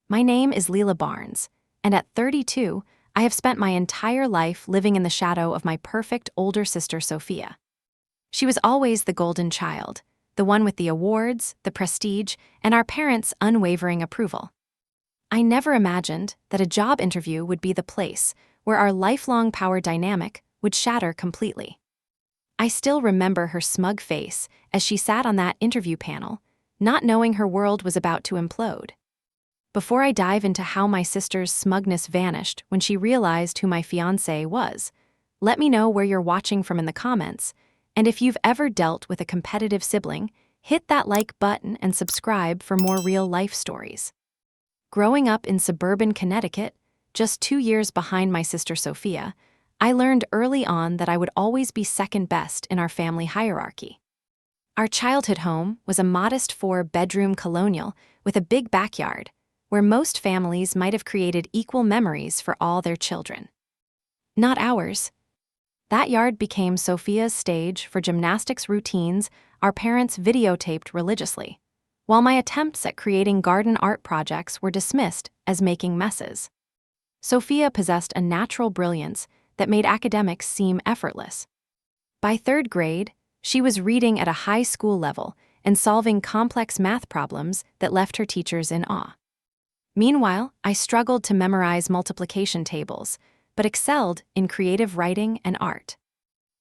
My name is Lila Barnes, and at 32, I have spent my entire life living in the shadow of my perfect older sister Sophia. She was always the golden child, the one with the awards, the prestige, and our parents' unwavering approval. I never imagined that a job interview would be the place where our lifelong power dynamic would shatter completely. I still remember her smug face as she sat on that interview panel, not knowing her world was about to implode. Before I dive into how my sister's smugness vanished when she realized who my fiancé was, let me know where you're watching from in the comments, and if you've ever dealt with a competitive sibling, hit that like button and subscribe for more real-life stories. Growing up in suburban Connecticut, just 2 years behind my sister Sophia, I learned early on that I would always be second best in our family hierarchy. Our childhood home was a modest 4-bedroom colonial with a big backyard, where most families might have created equal memories for all their children. Not ours. That yard became Sophia's stage for gymnastics routines our parents videotaped religiously, while my attempts at creating garden art projects were dismissed as making messes. Sophia possessed a natural brilliance that made academics seem effortless. By 3rd grade, she was reading at a high school level and solving complex math problems that left her teachers in awe. Meanwhile, I struggled to memorize multiplication tables, but excelled in creative writing and art.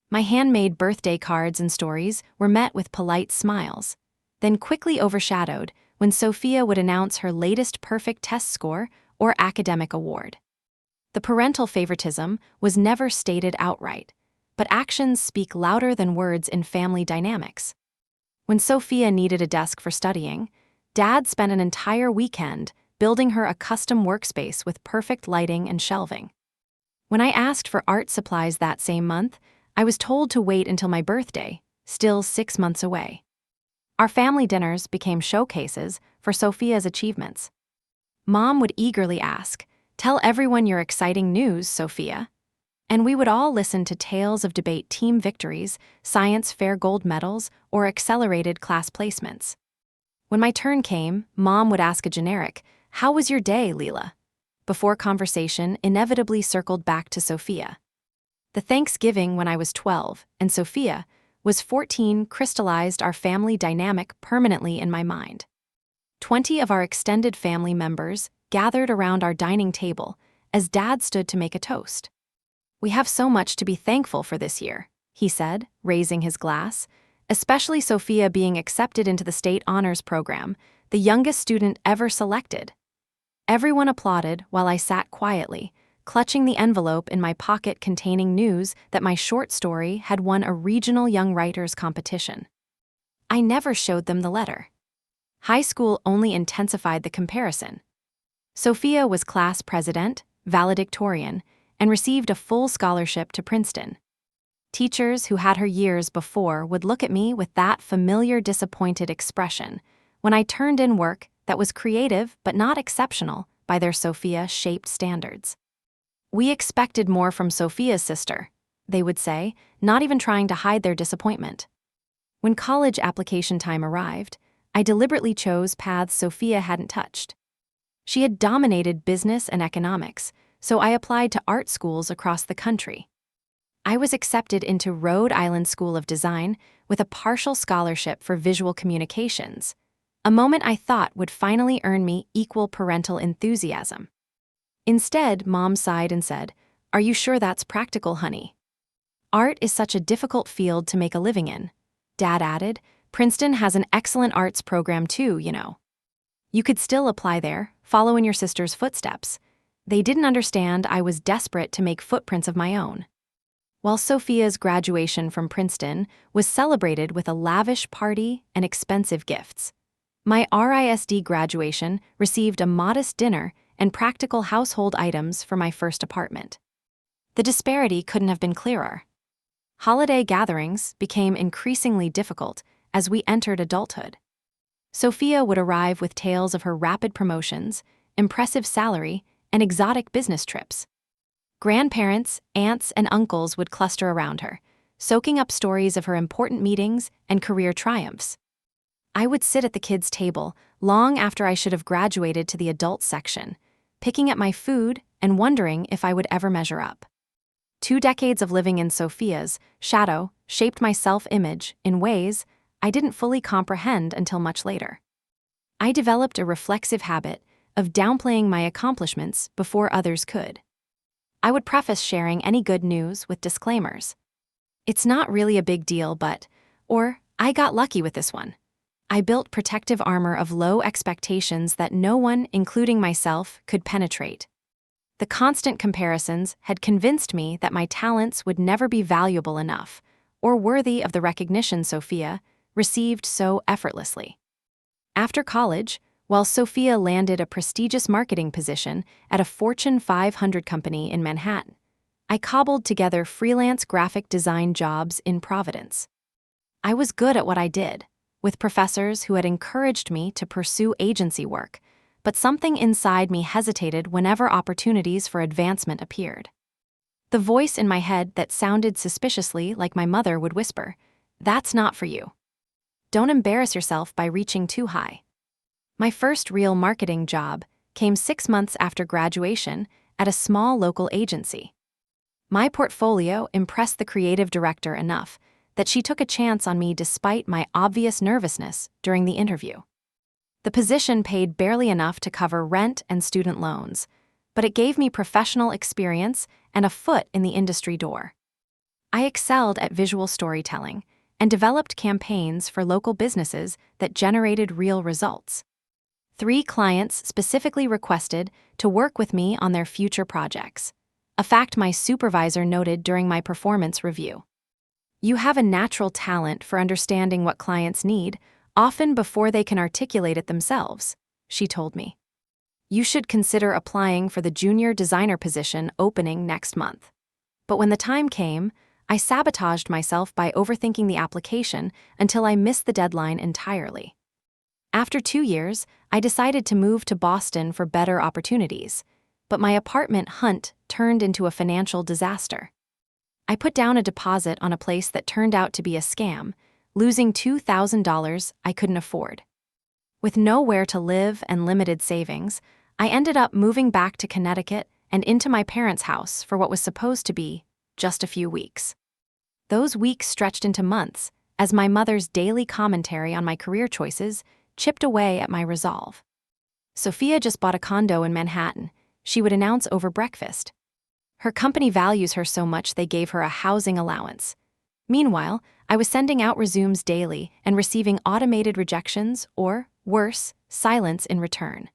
My handmade birthday cards and stories were met with polite smiles, then quickly overshadowed when Sophia would announce her latest perfect test score or academic award. The parental favoritism was never stated outright, but actions speak louder than words in family dynamics. When Sophia needed a desk for studying, Dad spent an entire weekend building her a custom workspace with perfect lighting and shelving. When I asked for art supplies that same month, I was told to wait until my birthday, still 6 months away. Our family dinners became showcases for Sophia's achievements. Mom would eagerly ask, "Tell everyone your exciting news, Sophia." And we would all listen to tales of debate team victories, science fair gold medals, or accelerated class placements. When my turn came, Mom would ask a generic, "How was your day, Lila?" before conversation inevitably circled back to Sophia. The Thanksgiving when I was 12 and Sophia was 14 crystallized our family dynamic permanently in my mind. 20 of our extended family members gathered around our dining table as Dad stood to make a toast. "We have so much to be thankful for this year," he said, raising his glass, especially Sophia being accepted into the state honors program, the youngest student ever selected. Everyone applauded while I sat quietly, clutching the envelope in my pocket containing news that my short story had won a regional young writers competition. I never showed them the letter. High school only intensified the comparison. Sophia was class president, valedictorian, and received a full scholarship to Princeton. Teachers who had her years before would look at me with that familiar disappointed expression when I turned in work that was creative but not exceptional by their Sophia-shaped standards. "We expected more from Sophia's sister," they would say, not even trying to hide their disappointment. When college application time arrived, I deliberately chose paths Sophia hadn't touched. She had dominated business and economics, so I applied to art schools across the country. I was accepted into Rhode Island School of Design with a partial scholarship for visual communications, a moment I thought would finally earn me equal parental enthusiasm. Instead, Mom sighed and said, "Are you sure that's practical, honey?" "Art is such a difficult field to make a living in," Dad added. "Princeton has an excellent arts program too, you know. You could still apply there, follow in your sister's footsteps." They didn't understand I was desperate to make footprints of my own. While Sophia's graduation from Princeton was celebrated with a lavish party and expensive gifts, my RISD graduation received a modest dinner and practical household items for my first apartment. The disparity couldn't have been clearer. Holiday gatherings became increasingly difficult as we entered adulthood. Sophia would arrive with tales of her rapid promotions, impressive salary, and exotic business trips. Grandparents, aunts, and uncles would cluster around her, soaking up stories of her important meetings and career triumphs. I would sit at the kids' table, long after I should have graduated to the adult section, picking at my food and wondering if I would ever measure up. 2 decades of living in Sophia's shadow shaped my self-image in ways I didn't fully comprehend until much later. I developed a reflexive habit of downplaying my accomplishments before others could. I would preface sharing any good news with disclaimers. It's not really a big deal, but, or, I got lucky with this one. I built protective armor of low expectations that no one, including myself, could penetrate. The constant comparisons had convinced me that my talents would never be valuable enough or worthy of the recognition Sophia received so effortlessly. After college, while Sophia landed a prestigious marketing position at a Fortune 500 company in Manhattan, I cobbled together freelance graphic design jobs in Providence. I was good at what I did, with professors who had encouraged me to pursue agency work, but something inside me hesitated whenever opportunities for advancement appeared. The voice in my head that sounded suspiciously like my mother would whisper, "That's not for you. Don't embarrass yourself by reaching too high." My first real marketing job came 6 months after graduation at a small local agency. My portfolio impressed the creative director enough that she took a chance on me despite my obvious nervousness during the interview. The position paid barely enough to cover rent and student loans, but it gave me professional experience and a foot in the industry door. I excelled at visual storytelling and developed campaigns for local businesses that generated real results. 3 clients specifically requested to work with me on their future projects, a fact my supervisor noted during my performance review. "You have a natural talent for understanding what clients need, often before they can articulate it themselves," she told me. "You should consider applying for the junior designer position opening next month." But when the time came, I sabotaged myself by overthinking the application until I missed the deadline entirely. After 2 years, I decided to move to Boston for better opportunities, but my apartment hunt turned into a financial disaster. I put down a deposit on a place that turned out to be a scam, losing $2,000 I couldn't afford. With nowhere to live and limited savings, I ended up moving back to Connecticut and into my parents' house for what was supposed to be just a few weeks. Those weeks stretched into months as my mother's daily commentary on my career choices chipped away at my resolve. "Sophia just bought a condo in Manhattan," she would announce over breakfast. "Her company values her so much they gave her a housing allowance." Meanwhile, I was sending out resumes daily and receiving automated rejections or, worse, silence in return.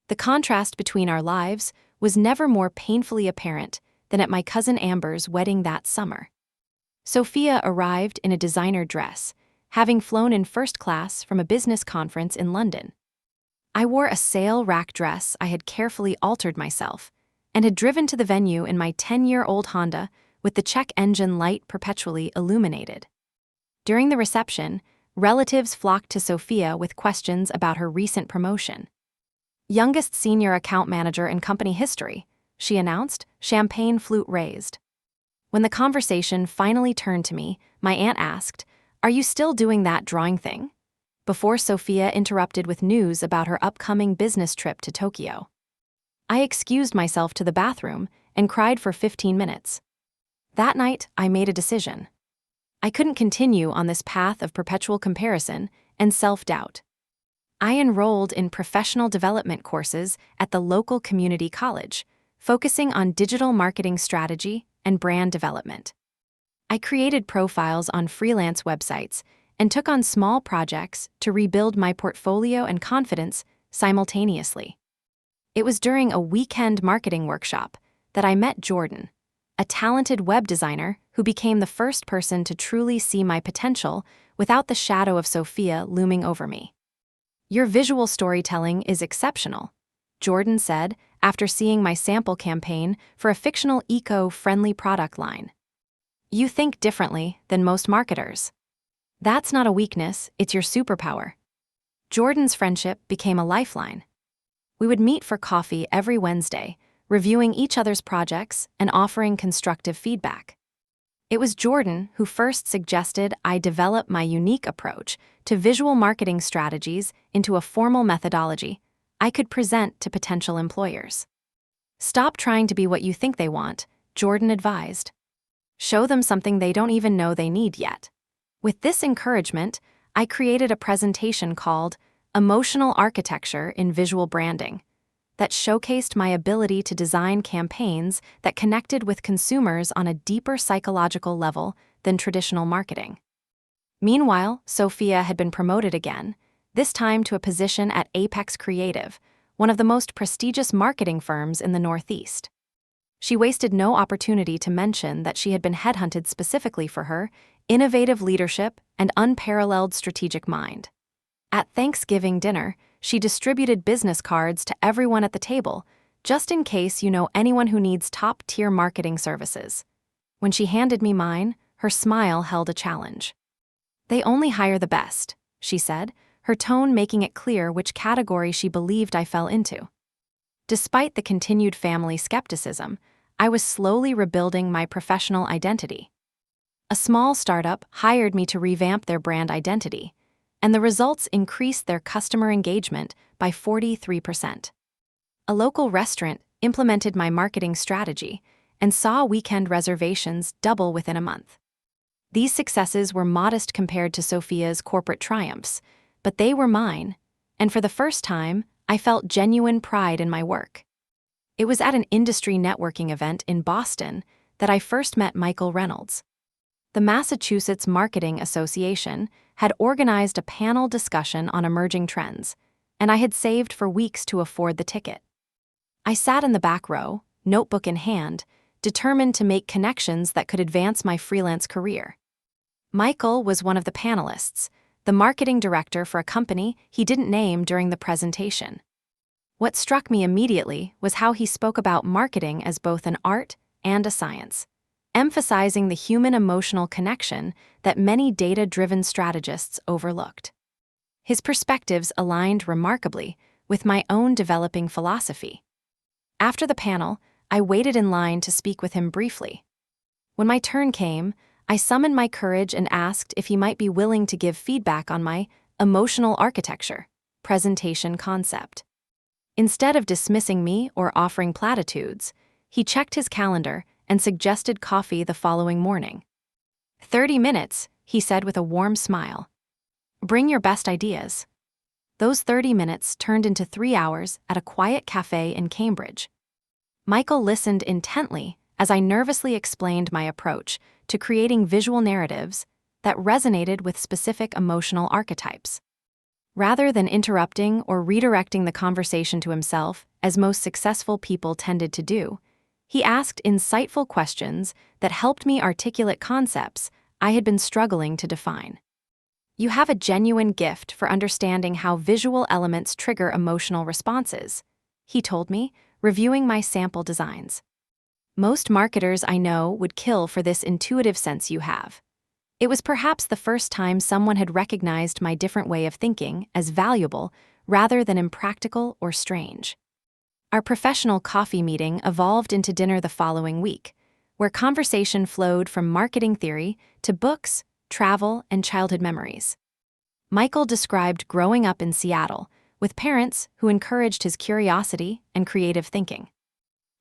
The contrast between our lives was never more painfully apparent than at my cousin Amber's wedding that summer. Sophia arrived in a designer dress, having flown in first class from a business conference in London. I wore a sail rack dress I had carefully altered myself and had driven to the venue in my 10-year-old Honda with the check engine light perpetually illuminated. During the reception, relatives flocked to Sophia with questions about her recent promotion. "Youngest senior account manager in company history," she announced, champagne flute raised. When the conversation finally turned to me, my aunt asked, "Are you still doing that drawing thing?" before Sophia interrupted with news about her upcoming business trip to Tokyo. I excused myself to the bathroom and cried for 15 minutes. That night, I made a decision. I couldn't continue on this path of perpetual comparison and self-doubt. I enrolled in professional development courses at the local community college, focusing on digital marketing strategy and brand development. I created profiles on freelance websites and took on small projects to rebuild my portfolio and confidence simultaneously. It was during a weekend marketing workshop that I met Jordan, a talented web designer who became the first person to truly see my potential without the shadow of Sophia looming over me. "Your visual storytelling is exceptional," Jordan said after seeing my sample campaign for a fictional eco-friendly product line. "You think differently than most marketers. That's not a weakness, it's your superpower." Jordan's friendship became a lifeline. We would meet for coffee every Wednesday, reviewing each other's projects and offering constructive feedback. It was Jordan who first suggested I develop my unique approach to visual marketing strategies into a formal methodology I could present to potential employers. Stop trying to be what you think they want, Jordan advised. Show them something they don't even know they need yet. With this encouragement, I created a presentation called Emotional Architecture in Visual Branding that showcased my ability to design campaigns that connected with consumers on a deeper psychological level than traditional marketing. Meanwhile, Sophia had been promoted again, this time to a position at Apex Creative, one of the most prestigious marketing firms in the Northeast. She wasted no opportunity to mention that she had been headhunted specifically for her innovative leadership and unparalleled strategic mind. At Thanksgiving dinner, she distributed business cards to everyone at the table, just in case you know anyone who needs top-tier marketing services. When she handed me mine, her smile held a challenge. "They only hire the best," she said, her tone making it clear which category she believed I fell into. Despite the continued family skepticism, I was slowly rebuilding my professional identity. A small startup hired me to revamp their brand identity, and the results increased their customer engagement by 43%. A local restaurant implemented my marketing strategy and saw weekend reservations double within a month. These successes were modest compared to Sophia's corporate triumphs, but they were mine, and for the first time, I felt genuine pride in my work. It was at an industry networking event in Boston that I first met Michael Reynolds. The Massachusetts Marketing Association had organized a panel discussion on emerging trends, and I had saved for weeks to afford the ticket. I sat in the back row, notebook in hand, determined to make connections that could advance my freelance career. Michael was one of the panelists, the marketing director for a company he didn't name during the presentation. What struck me immediately was how he spoke about marketing as both an art and a science, emphasizing the human emotional connection that many data-driven strategists overlooked. His perspectives aligned remarkably with my own developing philosophy. After the panel, I waited in line to speak with him briefly. When my turn came, I summoned my courage and asked if he might be willing to give feedback on my emotional architecture presentation concept. Instead of dismissing me or offering platitudes, he checked his calendar and suggested coffee the following morning. 30 minutes, he said with a warm smile. Bring your best ideas. Those 30 minutes turned into 3 hours at a quiet cafe in Cambridge. Michael listened intently as I nervously explained my approach to creating visual narratives that resonated with specific emotional archetypes. Rather than interrupting or redirecting the conversation to himself, as most successful people tended to do, he asked insightful questions that helped me articulate concepts I had been struggling to define. "You have a genuine gift for understanding how visual elements trigger emotional responses," he told me, reviewing my sample designs. "Most marketers I know would kill for this intuitive sense you have." It was perhaps the first time someone had recognized my different way of thinking as valuable rather than impractical or strange. Our professional coffee meeting evolved into dinner the following week, where conversation flowed from marketing theory to books, travel, and childhood memories. Michael described growing up in Seattle with parents who encouraged his curiosity and creative thinking.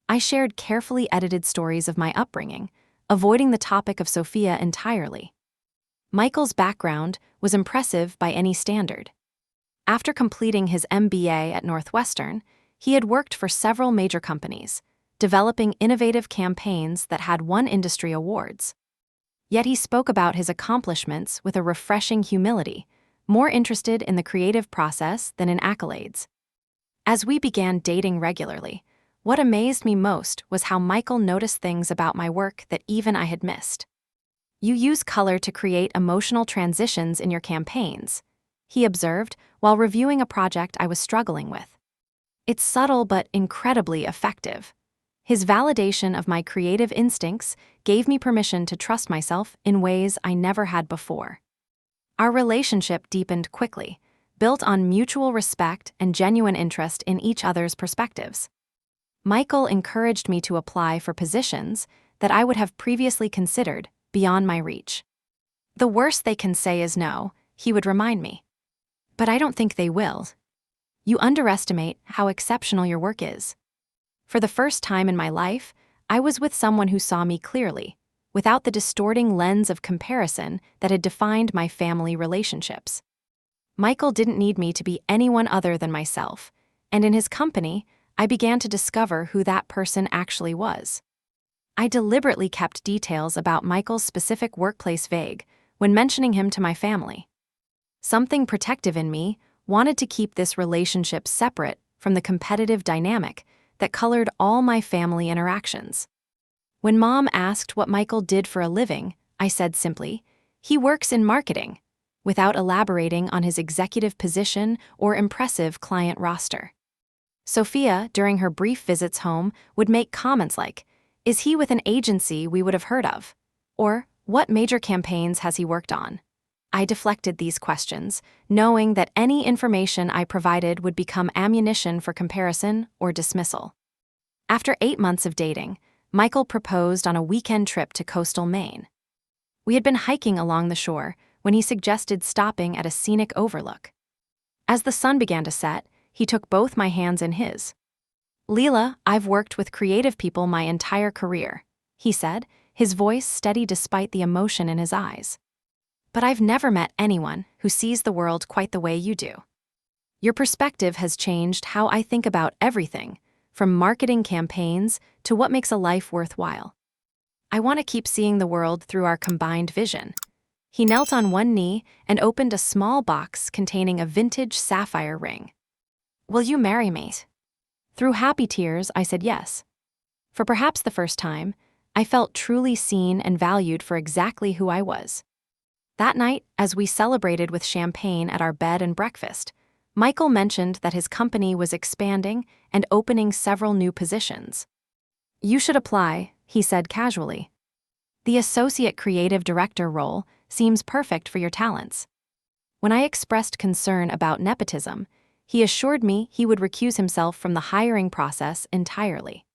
I shared carefully edited stories of my upbringing, avoiding the topic of Sophia entirely. Michael's background was impressive by any standard. After completing his MBA at Northwestern, he had worked for several major companies, developing innovative campaigns that had won industry awards. Yet he spoke about his accomplishments with a refreshing humility, more interested in the creative process than in accolades. As we began dating regularly, what amazed me most was how Michael noticed things about my work that even I had missed. "You use color to create emotional transitions in your campaigns," he observed while reviewing a project I was struggling with. "It's subtle but incredibly effective." His validation of my creative instincts gave me permission to trust myself in ways I never had before. Our relationship deepened quickly, built on mutual respect and genuine interest in each other's perspectives. Michael encouraged me to apply for positions that I would have previously considered beyond my reach. The worst they can say is no, he would remind me. But I don't think they will. You underestimate how exceptional your work is. For the first time in my life, I was with someone who saw me clearly, without the distorting lens of comparison that had defined my family relationships. Michael didn't need me to be anyone other than myself, and in his company, I began to discover who that person actually was. I deliberately kept details about Michael's specific workplace vague when mentioning him to my family. Something protective in me wanted to keep this relationship separate from the competitive dynamic that colored all my family interactions. When Mom asked what Michael did for a living, I said simply, "He works in marketing," without elaborating on his executive position or impressive client roster. Sophia, during her brief visits home, would make comments like, "Is he with an agency we would have heard of?" Or, "What major campaigns has he worked on?" I deflected these questions, knowing that any information I provided would become ammunition for comparison or dismissal. After 8 months of dating, Michael proposed on a weekend trip to coastal Maine. We had been hiking along the shore when he suggested stopping at a scenic overlook. As the sun began to set, he took both my hands in his. "Lila, I've worked with creative people my entire career," he said, his voice steady despite the emotion in his eyes. "But I've never met anyone who sees the world quite the way you do. Your perspective has changed how I think about everything, from marketing campaigns to what makes a life worthwhile. I want to keep seeing the world through our combined vision." He knelt on one knee and opened a small box containing a vintage sapphire ring. "Will you marry me?" Through happy tears, I said yes. For perhaps the first time, I felt truly seen and valued for exactly who I was. That night, as we celebrated with champagne at our bed and breakfast, Michael mentioned that his company was expanding and opening several new positions. "You should apply," he said casually. "The associate creative director role seems perfect for your talents." When I expressed concern about nepotism, he assured me he would recuse himself from the hiring process entirely.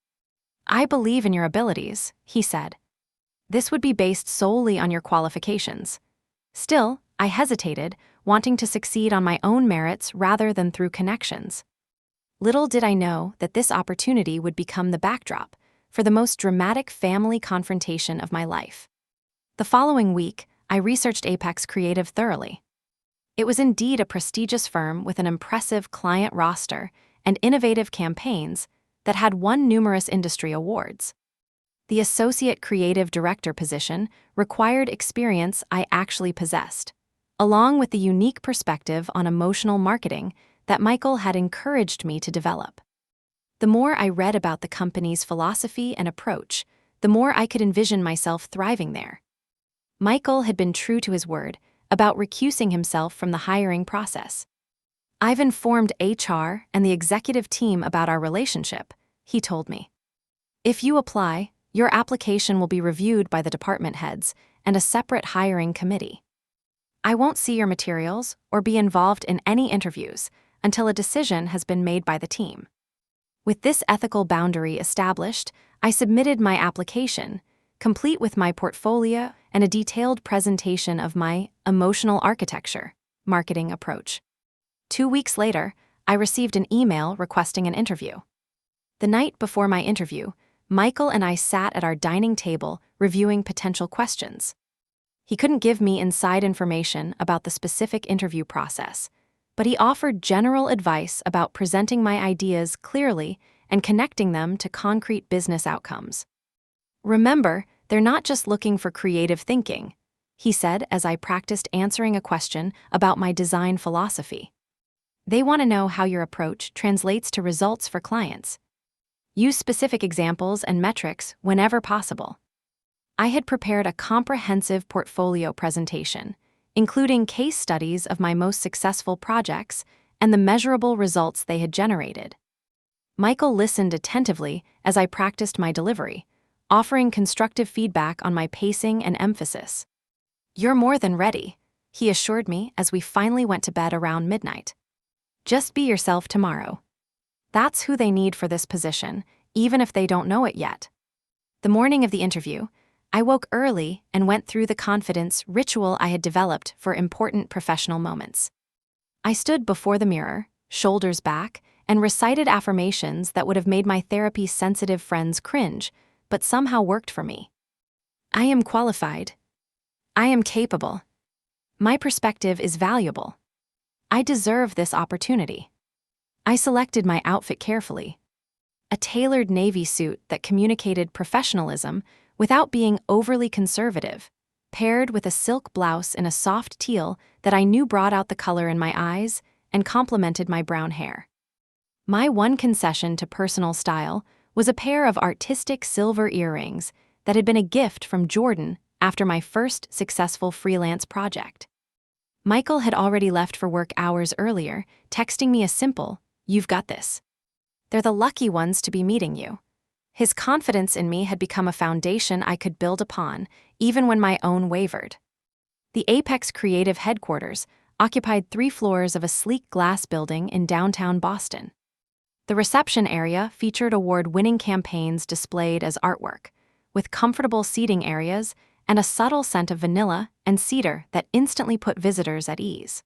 "I believe in your abilities," he said. "This would be based solely on your qualifications." Still, I hesitated, wanting to succeed on my own merits rather than through connections. Little did I know that this opportunity would become the backdrop for the most dramatic family confrontation of my life. The following week, I researched Apex Creative thoroughly. It was indeed a prestigious firm with an impressive client roster and innovative campaigns that had won numerous industry awards. The associate creative director position required experience I actually possessed, along with the unique perspective on emotional marketing that Michael had encouraged me to develop. The more I read about the company's philosophy and approach, the more I could envision myself thriving there. Michael had been true to his word about recusing himself from the hiring process. "I've informed HR and the executive team about our relationship," he told me. "If you apply, your application will be reviewed by the department heads and a separate hiring committee. I won't see your materials or be involved in any interviews until a decision has been made by the team." With this ethical boundary established, I submitted my application, complete with my portfolio and a detailed presentation of my emotional architecture marketing approach. 2 weeks later, I received an email requesting an interview. The night before my interview, Michael and I sat at our dining table reviewing potential questions. He couldn't give me inside information about the specific interview process, but he offered general advice about presenting my ideas clearly and connecting them to concrete business outcomes. "Remember, they're not just looking for creative thinking," he said as I practiced answering a question about my design philosophy. "They want to know how your approach translates to results for clients. Use specific examples and metrics whenever possible." I had prepared a comprehensive portfolio presentation, including case studies of my most successful projects and the measurable results they had generated. Michael listened attentively as I practiced my delivery, offering constructive feedback on my pacing and emphasis. "You're more than ready," he assured me as we finally went to bed around midnight. "Just be yourself tomorrow." That's who they need for this position, even if they don't know it yet. The morning of the interview, I woke early and went through the confidence ritual I had developed for important professional moments. I stood before the mirror, shoulders back, and recited affirmations that would have made my therapy-sensitive friends cringe, but somehow worked for me. I am qualified. I am capable. My perspective is valuable. I deserve this opportunity. I selected my outfit carefully. A tailored navy suit that communicated professionalism without being overly conservative, paired with a silk blouse in a soft teal that I knew brought out the color in my eyes and complemented my brown hair. My one concession to personal style was a pair of artistic silver earrings that had been a gift from Jordan after my first successful freelance project. Michael had already left for work hours earlier, texting me a simple, "You've got this. They're the lucky ones to be meeting you." His confidence in me had become a foundation I could build upon, even when my own wavered. The Apex Creative headquarters occupied 3 floors of a sleek glass building in downtown Boston. The reception area featured award-winning campaigns displayed as artwork, with comfortable seating areas and a subtle scent of vanilla and cedar that instantly put visitors at ease.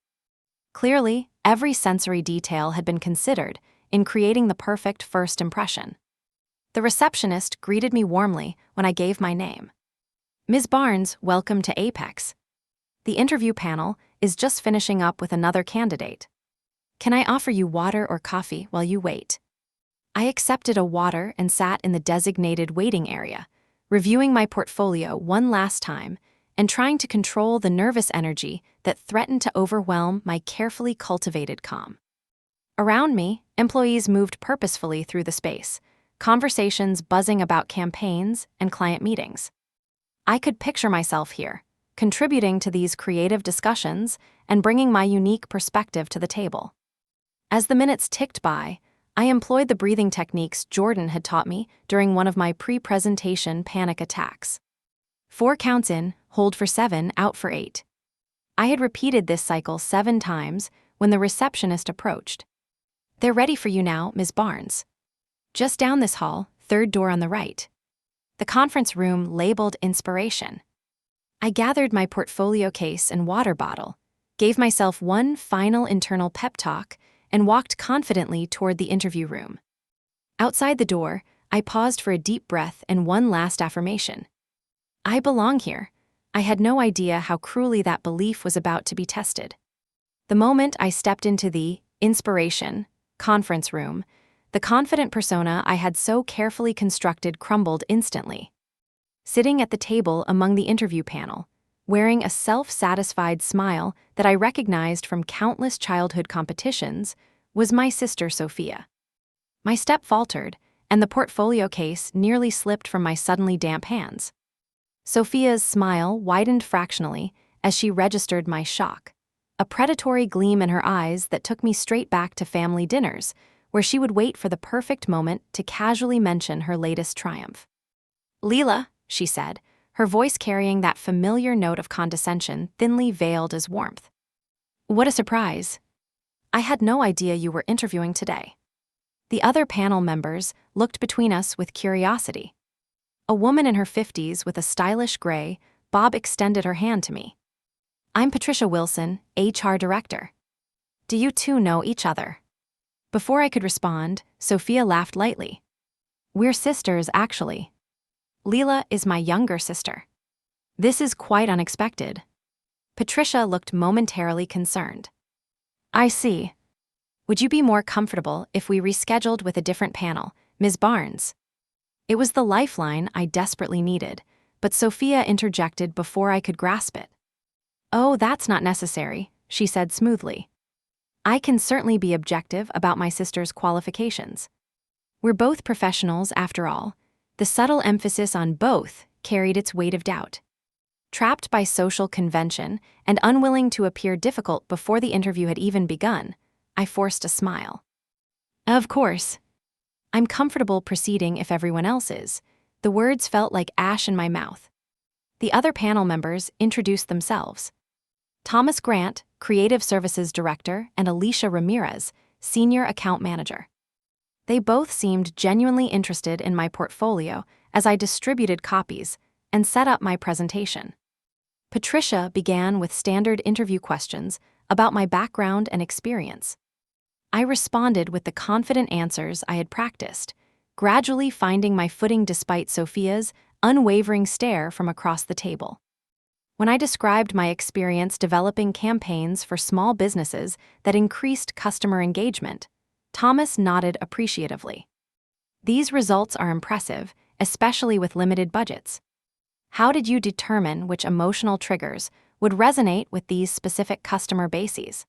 Clearly, every sensory detail had been considered in creating the perfect first impression. The receptionist greeted me warmly when I gave my name. "Ms. Barnes, welcome to Apex. The interview panel is just finishing up with another candidate. Can I offer you water or coffee while you wait?" I accepted a water and sat in the designated waiting area, reviewing my portfolio one last time and trying to control the nervous energy that threatened to overwhelm my carefully cultivated calm. Around me, employees moved purposefully through the space, conversations buzzing about campaigns and client meetings. I could picture myself here, contributing to these creative discussions and bringing my unique perspective to the table. As the minutes ticked by, I employed the breathing techniques Jordan had taught me during one of my pre-presentation panic attacks. 4 counts in, hold for 7, out for 8. I had repeated this cycle 7 times when the receptionist approached. "They're ready for you now, Ms. Barnes. Just down this hall, 3rd door on the right." The conference room labeled Inspiration. I gathered my portfolio case and water bottle, gave myself one final internal pep talk, and walked confidently toward the interview room. Outside the door, I paused for a deep breath and one last affirmation. I belong here. I had no idea how cruelly that belief was about to be tested. The moment I stepped into the Inspiration conference room, the confident persona I had so carefully constructed crumbled instantly. Sitting at the table among the interview panel, wearing a self-satisfied smile that I recognized from countless childhood competitions, was my sister Sophia. My step faltered, and the portfolio case nearly slipped from my suddenly damp hands. Sophia's smile widened fractionally as she registered my shock, a predatory gleam in her eyes that took me straight back to family dinners, where she would wait for the perfect moment to casually mention her latest triumph. "Lila," she said, her voice carrying that familiar note of condescension thinly veiled as warmth. "What a surprise. I had no idea you were interviewing today." The other panel members looked between us with curiosity. A woman in her 50s with a stylish gray bob extended her hand to me. "I'm Patricia Wilson, HR Director. Do you two know each other?" Before I could respond, Sophia laughed lightly. "We're sisters, actually. Lila is my younger sister." "This is quite unexpected." Patricia looked momentarily concerned. "I see. Would you be more comfortable if we rescheduled with a different panel, Ms. Barnes?" It was the lifeline I desperately needed, but Sophia interjected before I could grasp it. "Oh, that's not necessary," she said smoothly. "I can certainly be objective about my sister's qualifications. We're both professionals, after all." The subtle emphasis on both carried its weight of doubt. Trapped by social convention and unwilling to appear difficult before the interview had even begun, I forced a smile. "Of course. I'm comfortable proceeding if everyone else is." The words felt like ash in my mouth. The other panel members introduced themselves. Thomas Grant, Creative Services Director, and Alicia Ramirez, Senior Account Manager. They both seemed genuinely interested in my portfolio as I distributed copies, and set up my presentation. Patricia began with standard interview questions about my background and experience. I responded with the confident answers I had practiced, gradually finding my footing despite Sophia's unwavering stare from across the table. When I described my experience developing campaigns for small businesses that increased customer engagement, Thomas nodded appreciatively. These results are impressive, especially with limited budgets. How did you determine which emotional triggers would resonate with these specific customer bases?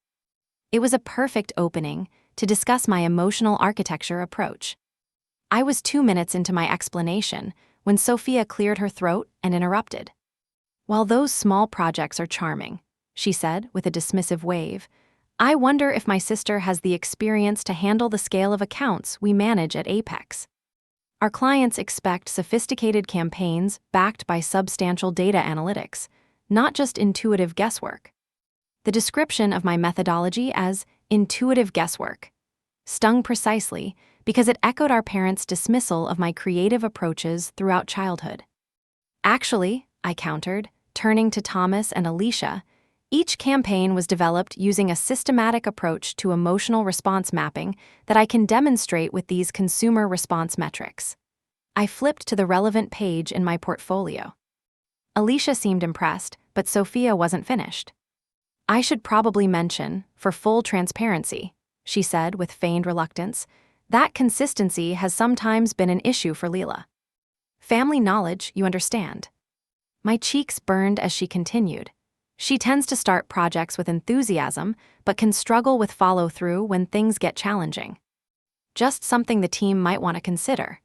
It was a perfect opening to discuss my emotional architecture approach. I was 2 minutes into my explanation when Sophia cleared her throat and interrupted. "While those small projects are charming," she said with a dismissive wave, "I wonder if my sister has the experience to handle the scale of accounts we manage at Apex. Our clients expect sophisticated campaigns backed by substantial data analytics, not just intuitive guesswork." The description of my methodology as intuitive guesswork stung precisely because it echoed our parents' dismissal of my creative approaches throughout childhood. "Actually," I countered, turning to Thomas and Alicia, "each campaign was developed using a systematic approach to emotional response mapping that I can demonstrate with these consumer response metrics." I flipped to the relevant page in my portfolio. Alicia seemed impressed, but Sophia wasn't finished. "I should probably mention, for full transparency," she said with feigned reluctance, "that consistency has sometimes been an issue for Lila. Family knowledge, you understand." My cheeks burned as she continued. "She tends to start projects with enthusiasm, but can struggle with follow-through when things get challenging. Just something the team might want to consider."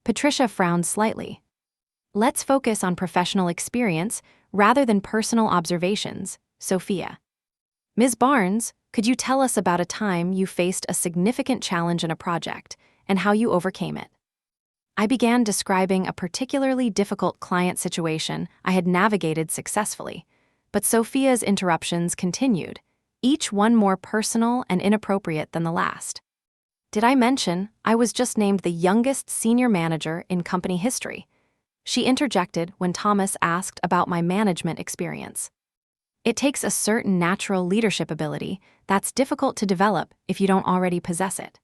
Patricia frowned slightly. "Let's focus on professional experience rather than personal observations, Sophia. Ms. Barnes, could you tell us about a time you faced a significant challenge in a project and how you overcame it?" I began describing a particularly difficult client situation I had navigated successfully, but Sophia's interruptions continued, each one more personal and inappropriate than the last. "Did I mention I was just named the youngest senior manager in company history?" She interjected when Thomas asked about my management experience. "It takes a certain natural leadership ability that's difficult to develop if you don't already possess it."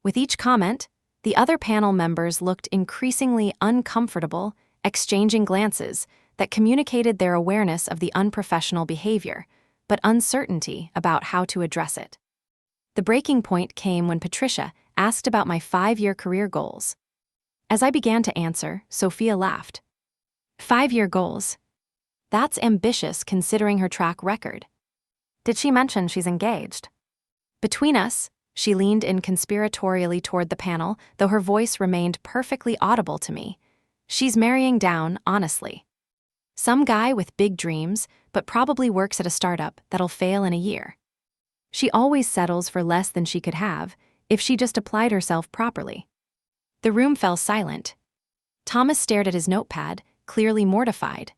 With each comment, the other panel members looked increasingly uncomfortable, exchanging glances that communicated their awareness of the unprofessional behavior, but uncertainty about how to address it. The breaking point came when Patricia asked about my 5-year career goals. As I began to answer, Sophia laughed. "5-year goals? That's ambitious considering her track record. Did she mention she's engaged?" Between us, she leaned in conspiratorially toward the panel, though her voice remained perfectly audible to me. "She's marrying down, honestly. Some guy with big dreams, but probably works at a startup that'll fail in a year. She always settles for less than she could have if she just applied herself properly." The room fell silent. Thomas stared at his notepad, clearly mortified.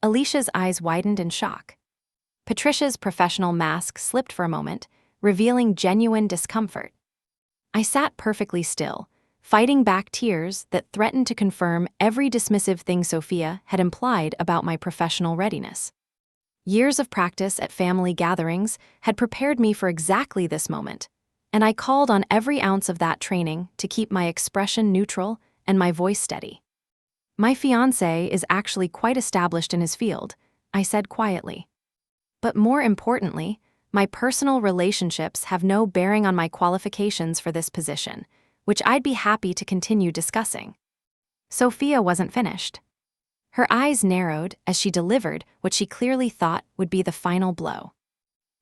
Alicia's eyes widened in shock. Patricia's professional mask slipped for a moment, revealing genuine discomfort. I sat perfectly still, fighting back tears that threatened to confirm every dismissive thing Sophia had implied about my professional readiness. Years of practice at family gatherings had prepared me for exactly this moment, and I called on every ounce of that training to keep my expression neutral and my voice steady. "My fiancé is actually quite established in his field," I said quietly. "But more importantly, my personal relationships have no bearing on my qualifications for this position, which I'd be happy to continue discussing." Sophia wasn't finished. Her eyes narrowed as she delivered what she clearly thought would be the final blow.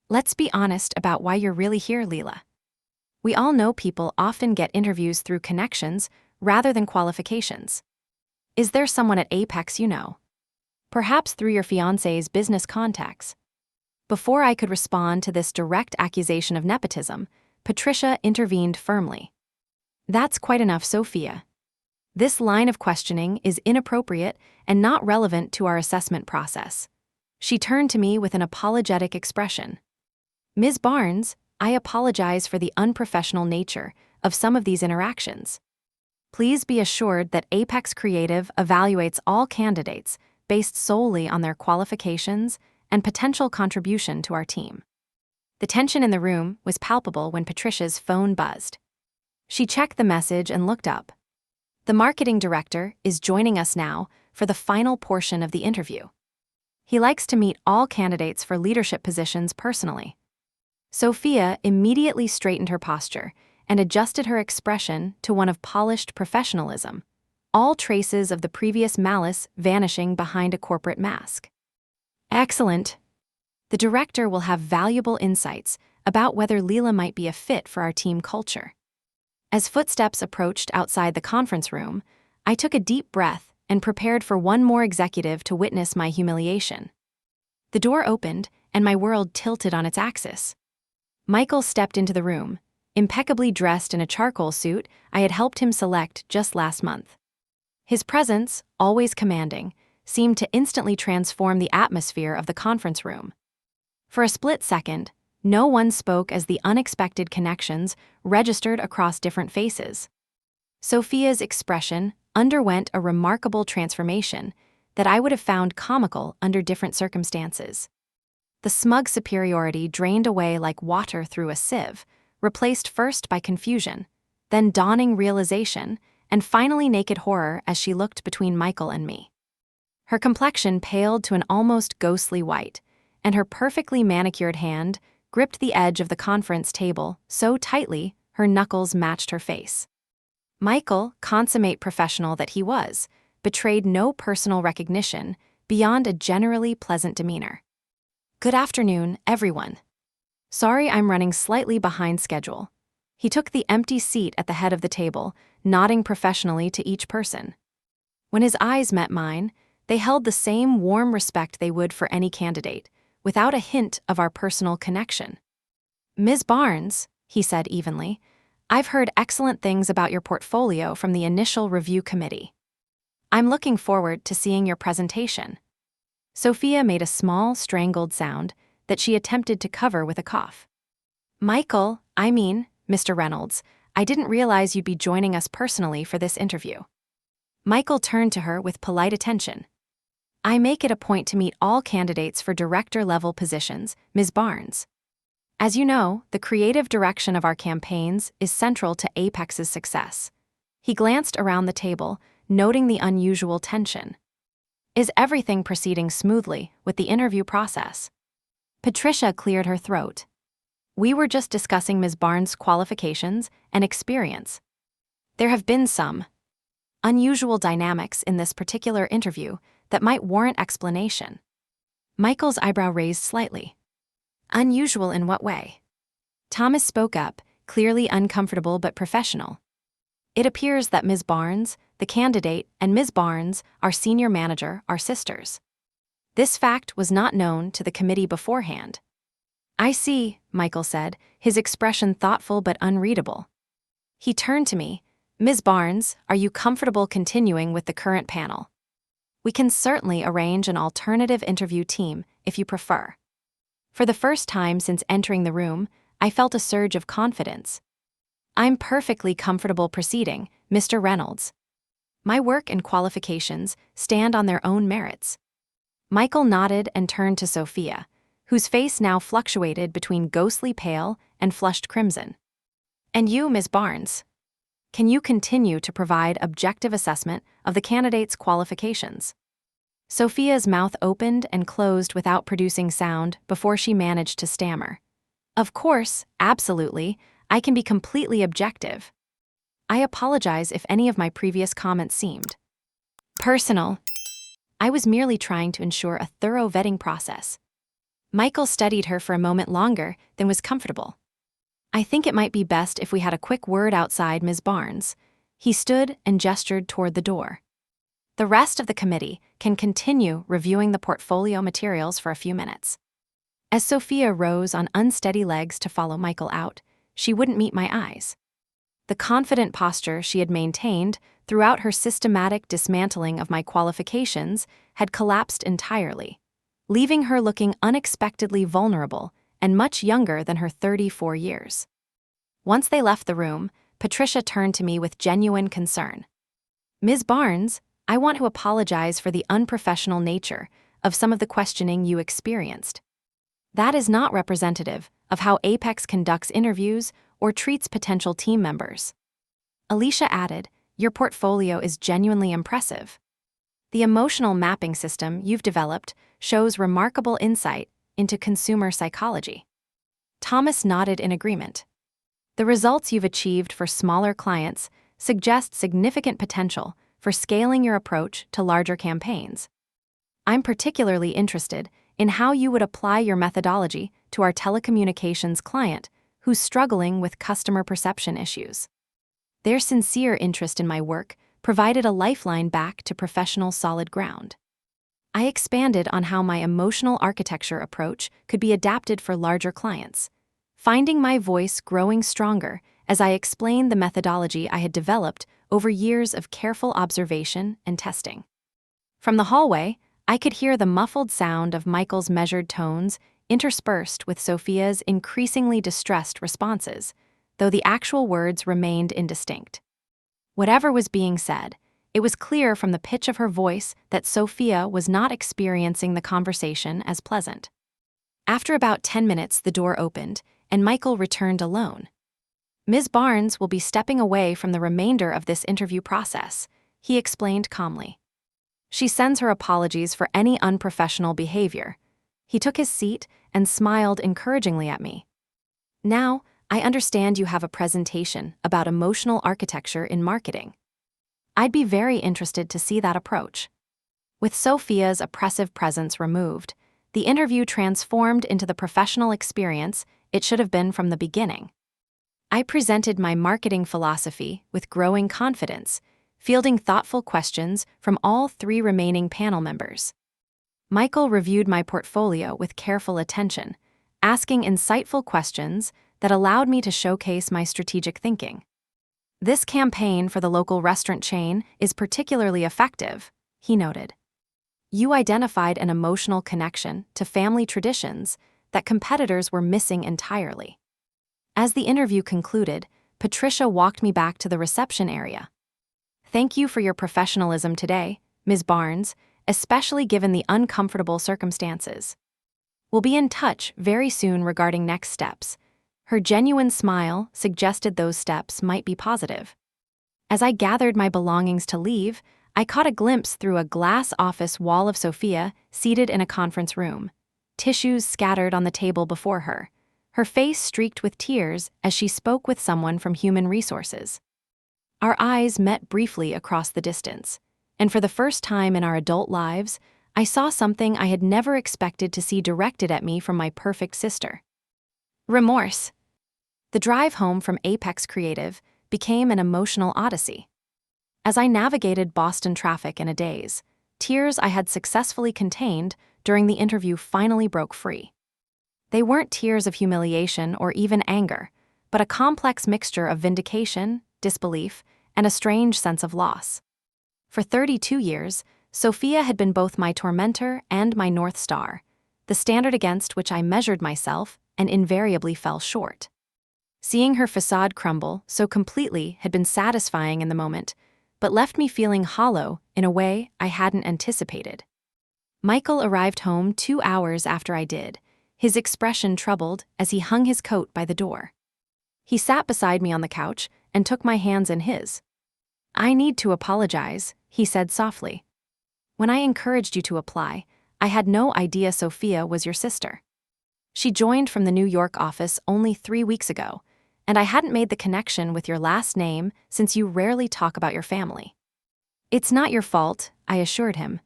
"Let's be honest about why you're really here, Lila. We all know people often get interviews through connections rather than qualifications. Is there someone at Apex you know? Perhaps through your fiancé's business contacts?" Before I could respond to this direct accusation of nepotism, Patricia intervened firmly. "That's quite enough, Sophia. This line of questioning is inappropriate and not relevant to our assessment process." She turned to me with an apologetic expression. "Ms. Barnes, I apologize for the unprofessional nature of some of these interactions. Please be assured that Apex Creative evaluates all candidates based solely on their qualifications and potential contribution to our team. The tension in the room was palpable when Patricia's phone buzzed. She checked the message and looked up. The marketing director is joining us now for the final portion of the interview. He likes to meet all candidates for leadership positions personally. Sophia immediately straightened her posture and adjusted her expression to one of polished professionalism, all traces of the previous malice vanishing behind a corporate mask. Excellent. The director will have valuable insights about whether Lila might be a fit for our team culture. As footsteps approached outside the conference room, I took a deep breath and prepared for one more executive to witness my humiliation. The door opened, and my world tilted on its axis. Michael stepped into the room, impeccably dressed in a charcoal suit I had helped him select just last month. His presence, always commanding, seemed to instantly transform the atmosphere of the conference room. For a split second, no one spoke as the unexpected connections registered across different faces. Sophia's expression underwent a remarkable transformation that I would have found comical under different circumstances. The smug superiority drained away like water through a sieve, replaced first by confusion, then dawning realization, and finally naked horror as she looked between Michael and me. Her complexion paled to an almost ghostly white, and her perfectly manicured hand gripped the edge of the conference table so tightly her knuckles matched her face. Michael, consummate professional that he was, betrayed no personal recognition beyond a generally pleasant demeanor. "Good afternoon, everyone. Sorry I'm running slightly behind schedule." He took the empty seat at the head of the table, nodding professionally to each person. When his eyes met mine, they held the same warm respect they would for any candidate, without a hint of our personal connection. "Ms. Barnes," he said evenly, "I've heard excellent things about your portfolio from the initial review committee. I'm looking forward to seeing your presentation." Sophia made a small, strangled sound that she attempted to cover with a cough. Mr. Reynolds, I didn't realize you'd be joining us personally for this interview." Michael turned to her with polite attention. "I make it a point to meet all candidates for director-level positions, Ms. Barnes. As you know, the creative direction of our campaigns is central to Apex's success." He glanced around the table, noting the unusual tension. "Is everything proceeding smoothly with the interview process?" Patricia cleared her throat. "We were just discussing Ms. Barnes' qualifications and experience. There have been some unusual dynamics in this particular interview that might warrant explanation." Michael's eyebrow raised slightly. "Unusual in what way?" Thomas spoke up, clearly uncomfortable but professional. "It appears that Ms. Barnes, the candidate, and Ms. Barnes, our senior manager, are sisters. This fact was not known to the committee beforehand." "I see," Michael said, his expression thoughtful but unreadable. He turned to me. "Ms. Barnes, are you comfortable continuing with the current panel? We can certainly arrange an alternative interview team if you prefer." For the first time since entering the room, I felt a surge of confidence. "I'm perfectly comfortable proceeding, Mr. Reynolds. My work and qualifications stand on their own merits." Michael nodded and turned to Sophia, whose face now fluctuated between ghostly pale and flushed crimson. "And you, Ms. Barnes, can you continue to provide objective assessment of the candidate's qualifications?" Sophia's mouth opened and closed without producing sound before she managed to stammer. "Of course, absolutely, I can be completely objective. I apologize if any of my previous comments seemed personal. I was merely trying to ensure a thorough vetting process." Michael studied her for a moment longer than was comfortable. "I think it might be best if we had a quick word outside, Ms. Barnes." He stood and gestured toward the door. "The rest of the committee can continue reviewing the portfolio materials for a few minutes." As Sophia rose on unsteady legs to follow Michael out, she wouldn't meet my eyes. The confident posture she had maintained throughout her systematic dismantling of my qualifications had collapsed entirely, leaving her looking unexpectedly vulnerable and much younger than her 34 years. Once they left the room, Patricia turned to me with genuine concern. Ms. Barnes, I want to apologize for the unprofessional nature of some of the questioning you experienced. That is not representative of how Apex conducts interviews or treats potential team members. Alicia added, your portfolio is genuinely impressive. The emotional mapping system you've developed shows remarkable insight into consumer psychology. Thomas nodded in agreement. The results you've achieved for smaller clients suggest significant potential for scaling your approach to larger campaigns. I'm particularly interested in how you would apply your methodology to our telecommunications client who's struggling with customer perception issues. Their sincere interest in my work provided a lifeline back to professional solid ground. I expanded on how my emotional architecture approach could be adapted for larger clients, finding my voice growing stronger as I explained the methodology I had developed over years of careful observation and testing. From the hallway, I could hear the muffled sound of Michael's measured tones interspersed with Sophia's increasingly distressed responses, though the actual words remained indistinct. Whatever was being said, it was clear from the pitch of her voice that Sophia was not experiencing the conversation as pleasant. After about 10 minutes, the door opened, and Michael returned alone. Ms. Barnes will be stepping away from the remainder of this interview process, he explained calmly. She sends her apologies for any unprofessional behavior. He took his seat and smiled encouragingly at me. Now, I understand you have a presentation about emotional architecture in marketing. I'd be very interested to see that approach. With Sophia's oppressive presence removed, the interview transformed into the professional experience it should have been from the beginning. I presented my marketing philosophy with growing confidence, fielding thoughtful questions from all 3 remaining panel members. Michael reviewed my portfolio with careful attention, asking insightful questions that allowed me to showcase my strategic thinking. This campaign for the local restaurant chain is particularly effective, he noted. You identified an emotional connection to family traditions that competitors were missing entirely. As the interview concluded, Patricia walked me back to the reception area. Thank you for your professionalism today, Ms. Barnes, especially given the uncomfortable circumstances. We'll be in touch very soon regarding next steps. Her genuine smile suggested those steps might be positive. As I gathered my belongings to leave, I caught a glimpse through a glass office wall of Sophia seated in a conference room, tissues scattered on the table before her, her face streaked with tears as she spoke with someone from Human Resources. Our eyes met briefly across the distance, and for the first time in our adult lives, I saw something I had never expected to see directed at me from my perfect sister. Remorse. The drive home from Apex Creative became an emotional odyssey. As I navigated Boston traffic in a daze, tears I had successfully contained during the interview finally broke free. They weren't tears of humiliation or even anger, but a complex mixture of vindication, disbelief, and a strange sense of loss. For 32 years, Sophia had been both my tormentor and my North Star, the standard against which I measured myself and invariably fell short. Seeing her facade crumble so completely had been satisfying in the moment, but left me feeling hollow in a way I hadn't anticipated. Michael arrived home 2 hours after I did, his expression troubled as he hung his coat by the door. He sat beside me on the couch and took my hands in his. I need to apologize, he said softly. When I encouraged you to apply, I had no idea Sophia was your sister. She joined from the New York office only 3 weeks ago, and I hadn't made the connection with your last name since you rarely talk about your family. It's not your fault, I assured him.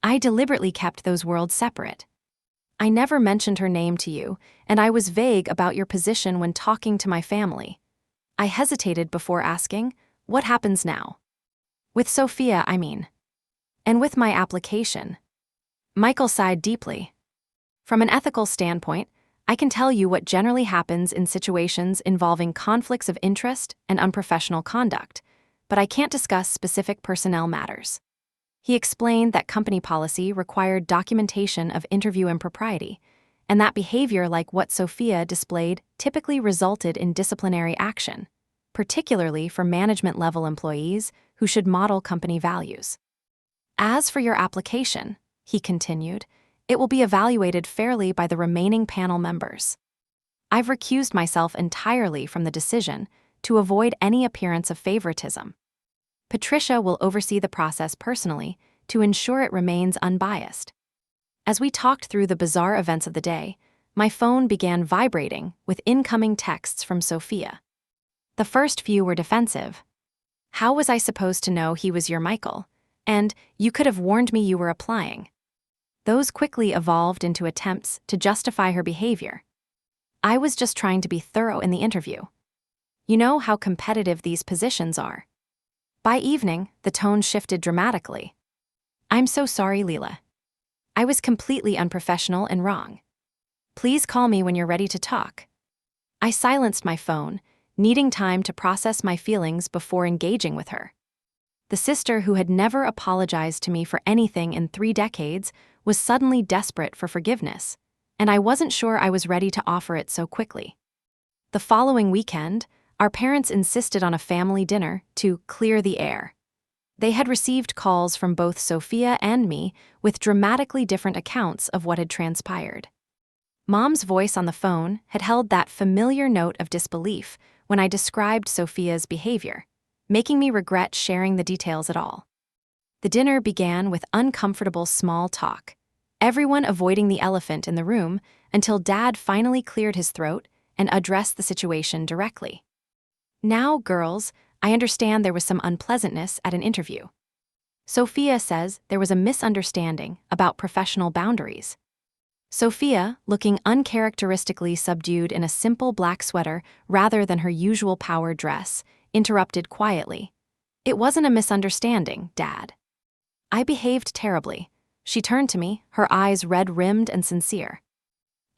I deliberately kept those worlds separate. I never mentioned her name to you, and I was vague about your position when talking to my family. I hesitated before asking, what happens now? With Sophia, I mean. And with my application. Michael sighed deeply. From an ethical standpoint, I can tell you what generally happens in situations involving conflicts of interest and unprofessional conduct, but I can't discuss specific personnel matters. He explained that company policy required documentation of interview impropriety, and that behavior like what Sophia displayed typically resulted in disciplinary action. particularly for management-level employees who should model company values. As for your application, he continued, it will be evaluated fairly by the remaining panel members. I've recused myself entirely from the decision to avoid any appearance of favoritism. Patricia will oversee the process personally to ensure it remains unbiased. As we talked through the bizarre events of the day, my phone began vibrating with incoming texts from Sophia. The first few were defensive. How was I supposed to know he was your Michael? And you could have warned me you were applying. Those quickly evolved into attempts to justify her behavior. I was just trying to be thorough in the interview. You know how competitive these positions are. By evening, the tone shifted dramatically. I'm so sorry, Lila. I was completely unprofessional and wrong. Please call me when you're ready to talk. I silenced my phone, needing time to process my feelings before engaging with her. The sister who had never apologized to me for anything in 3 decades was suddenly desperate for forgiveness, and I wasn't sure I was ready to offer it so quickly. The following weekend, our parents insisted on a family dinner to clear the air. They had received calls from both Sophia and me with dramatically different accounts of what had transpired. Mom's voice on the phone had held that familiar note of disbelief when I described Sophia's behavior, making me regret sharing the details at all. The dinner began with uncomfortable small talk, everyone avoiding the elephant in the room until Dad finally cleared his throat and addressed the situation directly. Now, girls, I understand there was some unpleasantness at an interview. Sophia says there was a misunderstanding about professional boundaries. Sophia, looking uncharacteristically subdued in a simple black sweater rather than her usual power dress, interrupted quietly. It wasn't a misunderstanding, Dad. I behaved terribly. She turned to me, her eyes red-rimmed and sincere.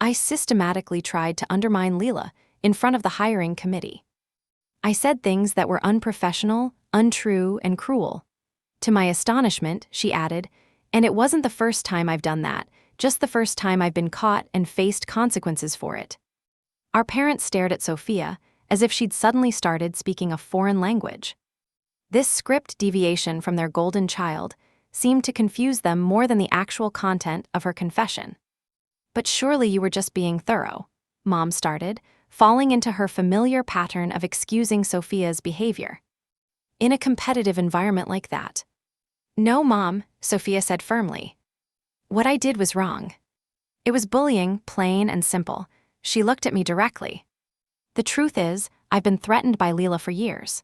I systematically tried to undermine Lila in front of the hiring committee. I said things that were unprofessional, untrue, and cruel. To my astonishment, she added, and it wasn't the first time I've done that, just the first time I've been caught and faced consequences for it. Our parents stared at Sophia as if she'd suddenly started speaking a foreign language. This script deviation from their golden child seemed to confuse them more than the actual content of her confession. But surely you were just being thorough, Mom started, falling into her familiar pattern of excusing Sophia's behavior. In a competitive environment like that. No, Mom, Sophia said firmly. What I did was wrong. It was bullying, plain and simple. She looked at me directly. The truth is, I've been threatened by Lila for years.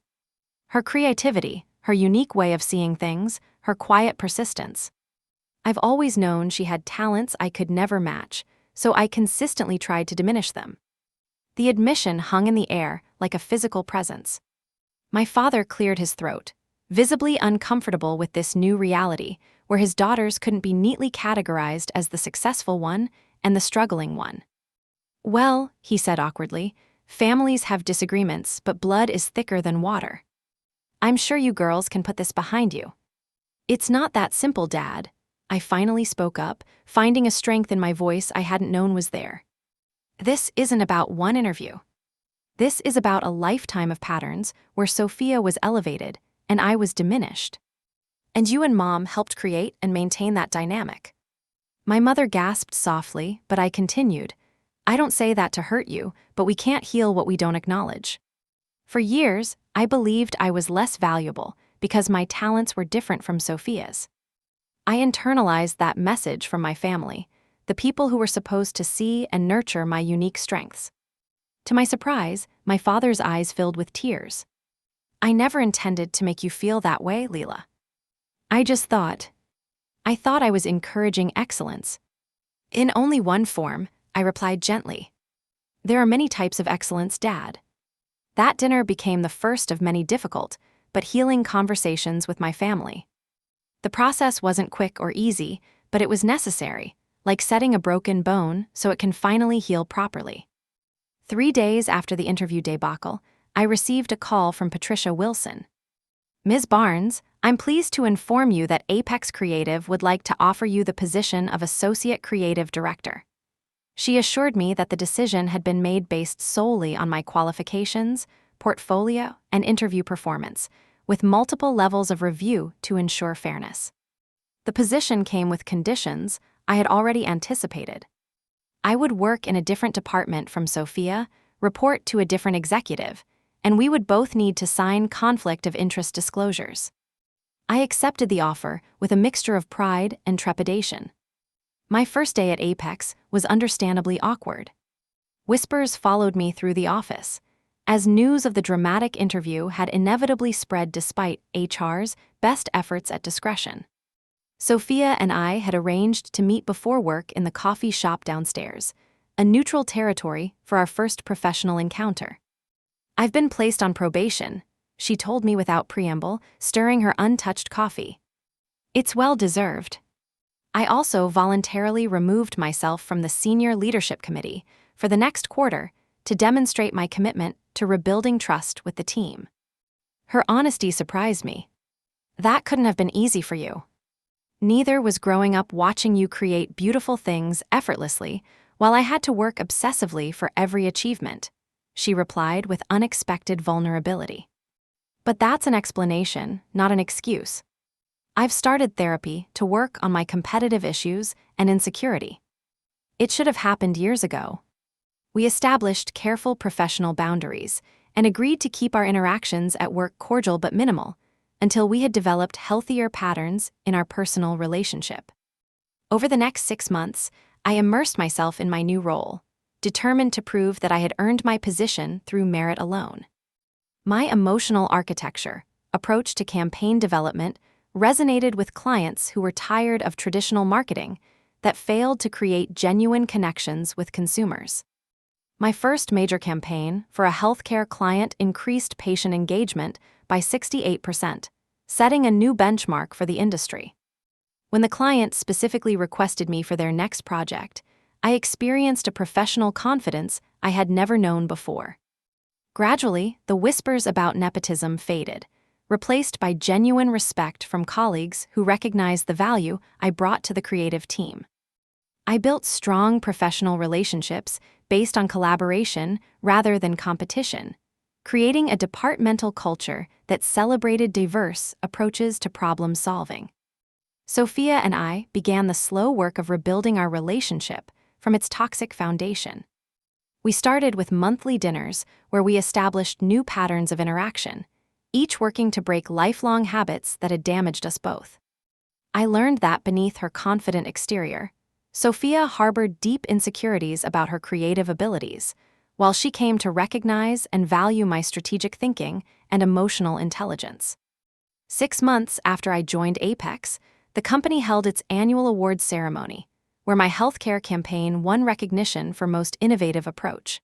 Her creativity, her unique way of seeing things, her quiet persistence. I've always known she had talents I could never match, so I consistently tried to diminish them. The admission hung in the air like a physical presence. My father cleared his throat, visibly uncomfortable with this new reality, where his daughters couldn't be neatly categorized as the successful one and the struggling one. Well, he said awkwardly, families have disagreements, but blood is thicker than water. I'm sure you girls can put this behind you. It's not that simple, Dad. I finally spoke up, finding a strength in my voice I hadn't known was there. This isn't about one interview. This is about a lifetime of patterns where Sophia was elevated and I was diminished. And you and Mom helped create and maintain that dynamic. My mother gasped softly, but I continued. I don't say that to hurt you, but we can't heal what we don't acknowledge. For years, I believed I was less valuable because my talents were different from Sophia's. I internalized that message from my family, the people who were supposed to see and nurture my unique strengths. To my surprise, my father's eyes filled with tears. I never intended to make you feel that way, Lila. I thought I was encouraging excellence. In only one form, I replied gently. There are many types of excellence, Dad. That dinner became the first of many difficult, but healing conversations with my family. The process wasn't quick or easy, but it was necessary, like setting a broken bone so it can finally heal properly. 3 days after the interview debacle, I received a call from Patricia Wilson. Ms. Barnes, I'm pleased to inform you that Apex Creative would like to offer you the position of Associate Creative Director. She assured me that the decision had been made based solely on my qualifications, portfolio, and interview performance, with multiple levels of review to ensure fairness. The position came with conditions I had already anticipated. I would work in a different department from Sophia, report to a different executive, and we would both need to sign conflict of interest disclosures. I accepted the offer with a mixture of pride and trepidation. My first day at Apex was understandably awkward. Whispers followed me through the office, as news of the dramatic interview had inevitably spread despite HR's best efforts at discretion. Sophia and I had arranged to meet before work in the coffee shop downstairs, a neutral territory for our first professional encounter. "I've been placed on probation," she told me without preamble, stirring her untouched coffee. "It's well-deserved." I also voluntarily removed myself from the senior leadership committee for the next quarter to demonstrate my commitment to rebuilding trust with the team. Her honesty surprised me. "That couldn't have been easy for you." "Neither was growing up watching you create beautiful things effortlessly while I had to work obsessively for every achievement," she replied with unexpected vulnerability. "But that's an explanation, not an excuse. I've started therapy to work on my competitive issues and insecurity. It should have happened years ago." We established careful professional boundaries and agreed to keep our interactions at work cordial but minimal until we had developed healthier patterns in our personal relationship. Over the next 6 months, I immersed myself in my new role, determined to prove that I had earned my position through merit alone. My emotional architecture, approach to campaign development, resonated with clients who were tired of traditional marketing that failed to create genuine connections with consumers. My first major campaign for a healthcare client increased patient engagement by 68%, setting a new benchmark for the industry. When the client specifically requested me for their next project, I experienced a professional confidence I had never known before. Gradually, the whispers about nepotism faded, replaced by genuine respect from colleagues who recognized the value I brought to the creative team. I built strong professional relationships based on collaboration rather than competition, creating a departmental culture that celebrated diverse approaches to problem solving. Sophia and I began the slow work of rebuilding our relationship from its toxic foundation. We started with monthly dinners where we established new patterns of interaction, each working to break lifelong habits that had damaged us both. I learned that beneath her confident exterior, Sophia harbored deep insecurities about her creative abilities, while she came to recognize and value my strategic thinking and emotional intelligence. 6 months after I joined Apex, the company held its annual awards ceremony, where my healthcare campaign won recognition for most innovative approach.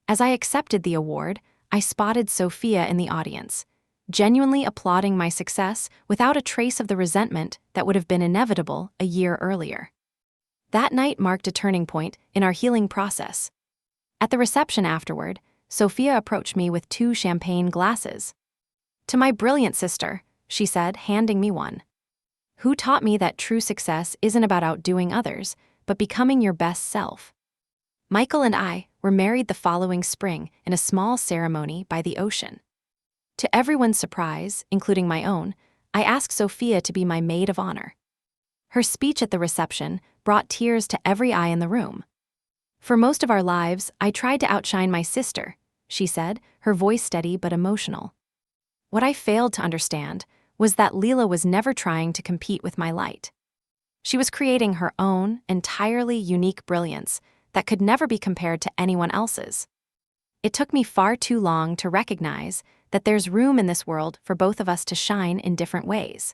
As I accepted the award, I spotted Sophia in the audience, genuinely applauding my success without a trace of the resentment that would have been inevitable a year earlier. That night marked a turning point in our healing process. At the reception afterward, Sophia approached me with 2 champagne glasses. "To my brilliant sister," she said, handing me one, "who taught me that true success isn't about outdoing others, but becoming your best self." Michael and I were married the following spring in a small ceremony by the ocean. To everyone's surprise, including my own, I asked Sophia to be my maid of honor. Her speech at the reception brought tears to every eye in the room. "For most of our lives, I tried to outshine my sister," she said, her voice steady but emotional. What I failed to understand was that Lila was never trying to compete with my light. She was creating her own, entirely unique brilliance that could never be compared to anyone else's. It took me far too long to recognize that there's room in this world for both of us to shine in different ways.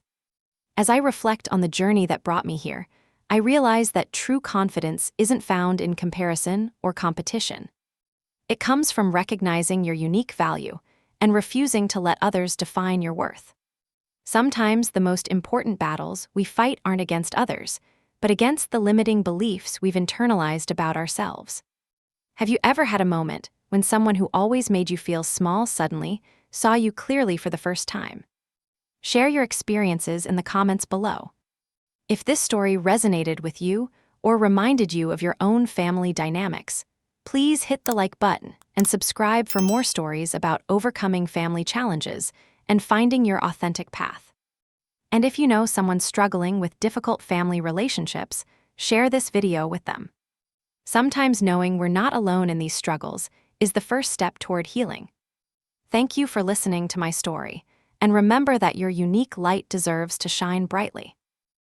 As I reflect on the journey that brought me here, I realize that true confidence isn't found in comparison or competition. It comes from recognizing your unique value and refusing to let others define your worth. Sometimes the most important battles we fight aren't against others, but against the limiting beliefs we've internalized about ourselves. Have you ever had a moment when someone who always made you feel small suddenly saw you clearly for the first time? Share your experiences in the comments below. If this story resonated with you or reminded you of your own family dynamics, Please hit the like button and subscribe for more stories about overcoming family challenges and finding your authentic path. And if you know someone struggling with difficult family relationships, share this video with them. Sometimes knowing we're not alone in these struggles is the first step toward healing. Thank you for listening to my story, and remember that your unique light deserves to shine brightly.